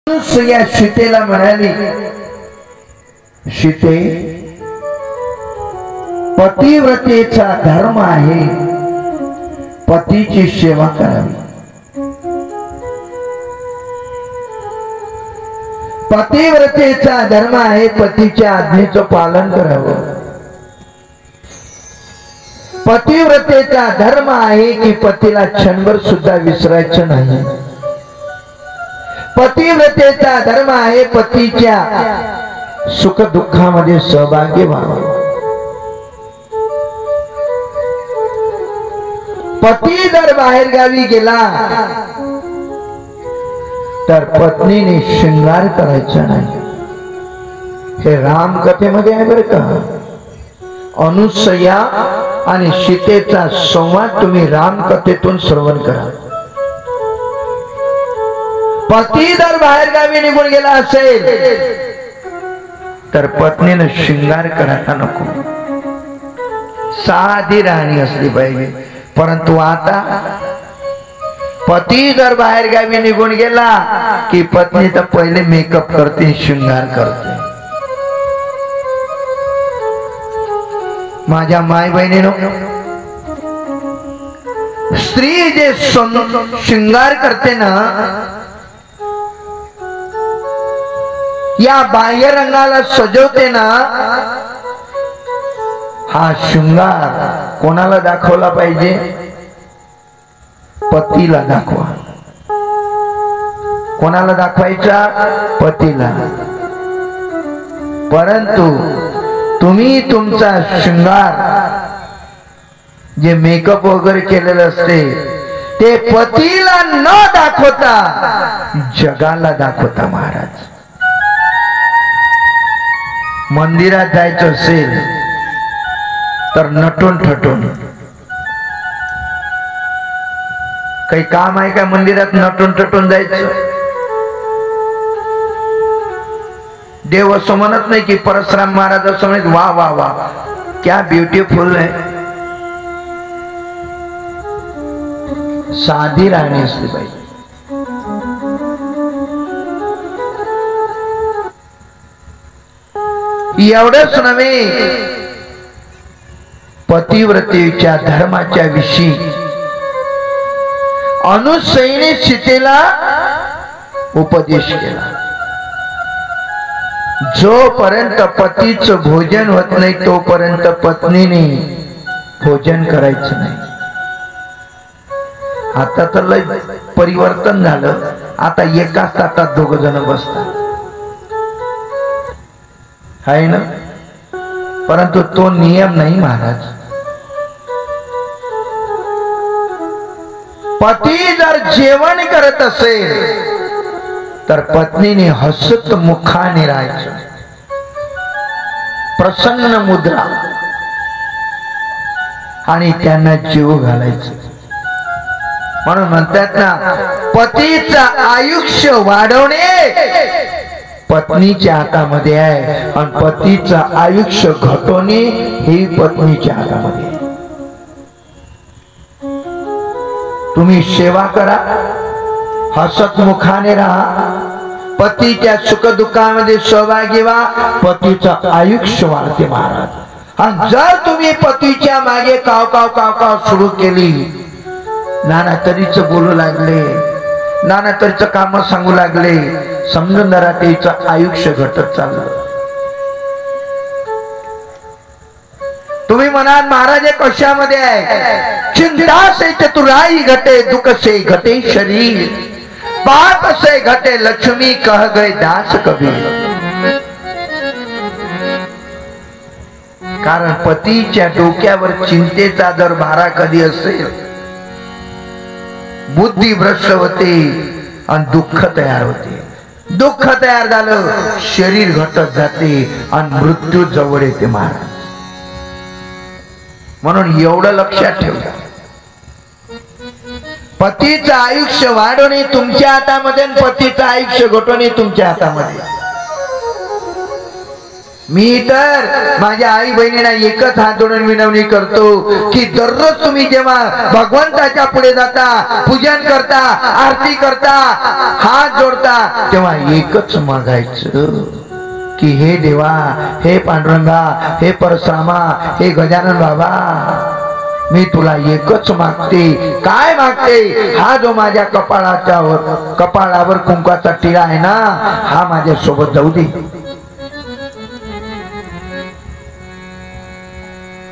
या सीतेला म्हणाली, सीते, पतिव्रतेचा धर्म आहे पतीची सेवा करावी। पतिव्रतेचा धर्म आहे पतीच्या आज्ञेचं पालन करावं। पतिव्रतेचा धर्म आहे की पतीला क्षणभर सुद्धा विसरायचं नाही। पतिव्रतेचा धर्म आहे पतीच्या सुख दुःखामध्ये सहभागी व्हावं। पती जर बाहेर गावी गेला तर पत्नीने शृंगार करायचा नाही। हे राम कथेमध्ये आहे बरं का। अनुसया आणि सीतेचा संवाद तुम्ही राम कथेतून श्रवण करा। पती जर बाहेर गावी निघून गेला असेल तर पत्नीने शृंगार करायला नको, साधी राहणी असली पाहिजे। परंतु आता पती जर बाहेर गावी निघून गेला की पत्नी तर पहिले मेकअप करते, शृंगार करते। माझ्या माय बहिणीनो, स्त्री जे शृंगार करते ना, या बाह्य रंगाला सजवते ना, हा शृंगार कोणाला दाखवला पाहिजे? पतीला दाखवा। कोणाला दाखवायचा? पतीला। परंतु तुम्ही तुमचा शृंगार जे मेकअप वगैरे केलेलं असते ते पतीला न दाखवता जगाला दाखवता। महाराज, मंदिरात जायचं असेल तर नटून ठटून, काही काम आहे का मंदिरात नटून ठटून जायचं? देव असं म्हणत नाही की परशुराम महाराज असं म्हणत वा वा वा क्या ब्युटिफुल आहे। साधी राहणी असली पाहिजे। एवढंच नव्हे, पतिव्रतेच्या धर्माच्या विषयी अनुसयेने सीतेला उपदेश केला। जोपर्यंत पतीचं भोजन होत नाही तोपर्यंत पत्नीने भोजन करायचं नाही। आता तर लय परिवर्तन झालं, आता एकाच ताटात दोघ जण बसतात, आहे ना? परंतु तो नियम नाही महाराज। पती जर जेवण करत असेल तर पत्नीने हसत मुखाने राहायचं, प्रसन्न मुद्रा, आणि त्यांना जीव घालायचं। म्हणून म्हणतात ना, पतीचं आयुष्य वाढवणे पत्नीच्या हातामध्ये आहे आणि पतीचं आयुष्य घटवणे हे पत्नीच्या हातामध्ये आहे। तुम्ही सेवा करा, हसत मुखाने राहा, पतीच्या सुख दुःखामध्ये सहभागी व्हा, पतीचं आयुष्य वाढते महाराज। आणि जर तुम्ही पतीच्या मागे काव काव काव काव सुरू केली, नाना तरीच बोलू लागले, नाना तरीच काम सांगू लागले, समजून जरा त्याचं आयुष्य घटत चाललं। तुम्ही म्हणाल महाराज कशामध्ये आहे? चिंता से चतुराई घटे, दुख से घटे शरीर, पाप से घटे लक्ष्मी, कह गए दास कबीर। कारण पतीच्या डोक्यावर चिंतेचा जर भारा कधी असेल, बुद्धी भ्रष्ट होते आणि दुःख तयार होते। दुःख तयार झालं, शरीर घटत जाते आणि मृत्यू जवळ येते महाराज। म्हणून एवढं लक्षात ठेवा, पतीचं आयुष्य वाढवणे तुमच्या हातामध्ये आणि पतीचं आयुष्य घटवणे तुमच्या हातामध्ये। मी तर माझ्या आई बहिणींना एकच हात जोडून विनवणी करतो की दररोज तुम्ही जेव्हा भगवंताच्या पुढे जाता, पूजन करता, आरती करता, हात जोडता, तेव्हा एकच मागायचं की हे देवा, हे पांडुरंगा, हे परशुरामा, हे गजानन बाबा, मी तुला एकच मागते. काय मागते? हा जो माझ्या कपाळावर कुंकवाचा टिळा आहे ना, हा माझ्या सोबत जाऊ दे.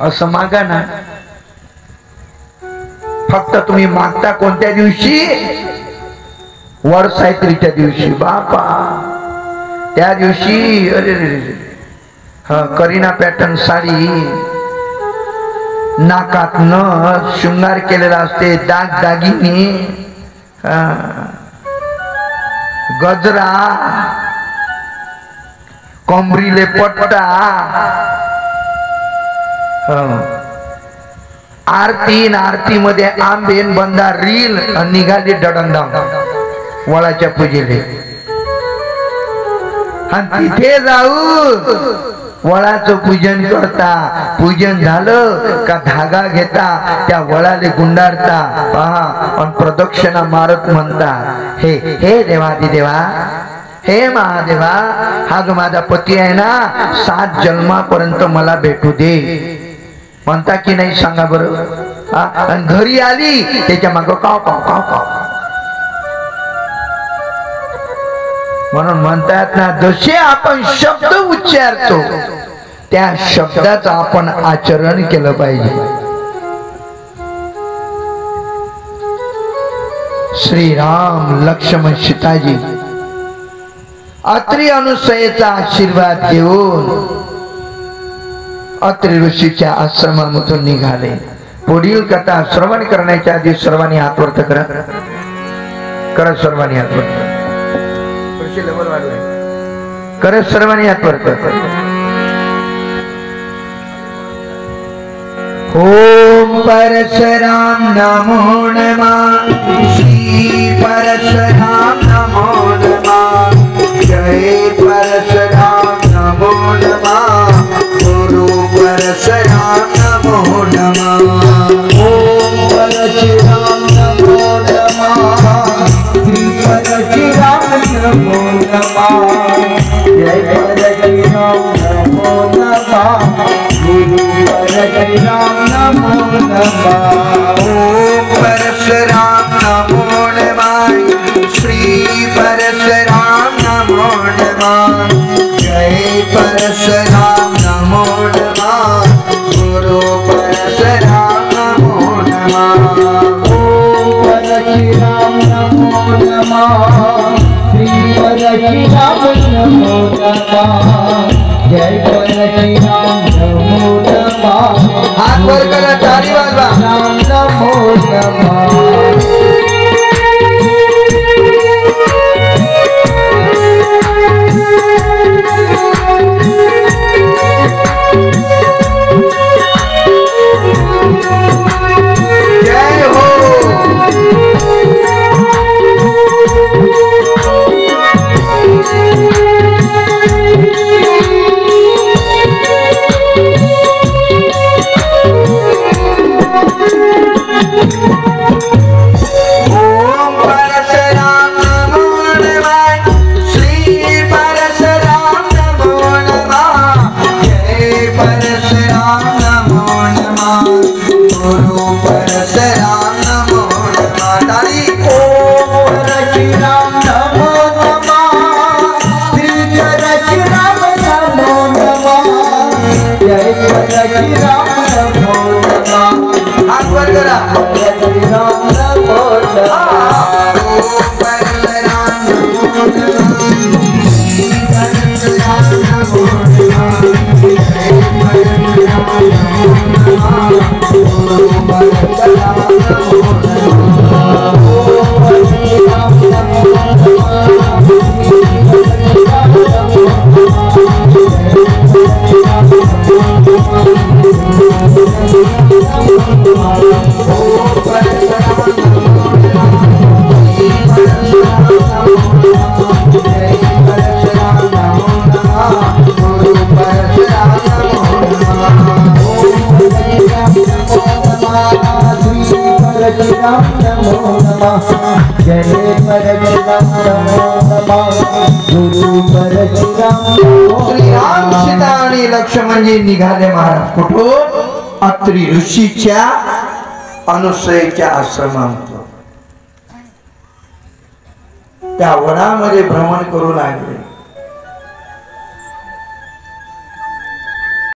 असं मागा ना. फक्त तुम्ही मागता कोणत्या दिवशी? वडसावित्रीच्या दिवशी. बापा, त्या दिवशी अरे करीना पॅटर्न साडी, नाकात न शृंगार केलेला असते, दागदागिने, गजरा, कोंबरीले पट्टा, आरती मध्ये आंबेन बंदा रील निघाली डडंडाम वळाच्या पूजेले. आणि तिथे जाऊ वळाचं पूजन करता. पूजन झालं का धागा घेता, त्या वळाले गुंडारता, पहा, आणि प्रदक्षिणा मारत म्हणता, हे हे देवादिदेवा, हे महादेवा, हा जो माझा पती आहे ना, 7 जन्मापर्यंत मला भेटू दे. म्हणता की नाही सांगा बरं? आणि घरी आली त्याच्या माग काव काव काव काव. म्हणून म्हणतात ना, जसे आपण शब्द उच्चारतो त्या शब्दाचं आपण आचरण केलं पाहिजे. श्रीराम लक्ष्मण सीताजी अत्रि अनुसयेचा आशीर्वाद घेऊन अत्रि ऋषीच्या आश्रमामधून निघाले. पुढील कथा श्रवण करण्याच्या आधी सर्वांनी हात वर करा. करा सर्वांनी हात वर. करा सर्वांनी हात वर. ओम परशुराम नमो नमः. श्री परशुराम नमो नमः. जय परशुराम नमो नमः. गुरु परशुराम नमो नमः. ओम परशुराम नमो नमः. श्री परशुराम नमो नमः. जय परशुराम नमो नमः. गुरु परशुराम नमो नमः. ओम परशुराम नमो नमः. श्री परशुराम नमो नमः. जय परशुराम नमो नमः. गुरु परशुराम नमो नमः. ओम परशुराम नमो नमः. श्री परशुराम नमो नमः. जय परशुराम नमो नमः. हाथ वर करा, ताली वाजवा. नमो नमः. चले परशुराम गुरु परशुराम श्रीराम सीता आणि लक्ष्मणजी निघाले महाराज कुठून अत्रि ऋषीच्या अनुसयेच्या आश्रमात त्या वनामध्ये भ्रमण करू लागले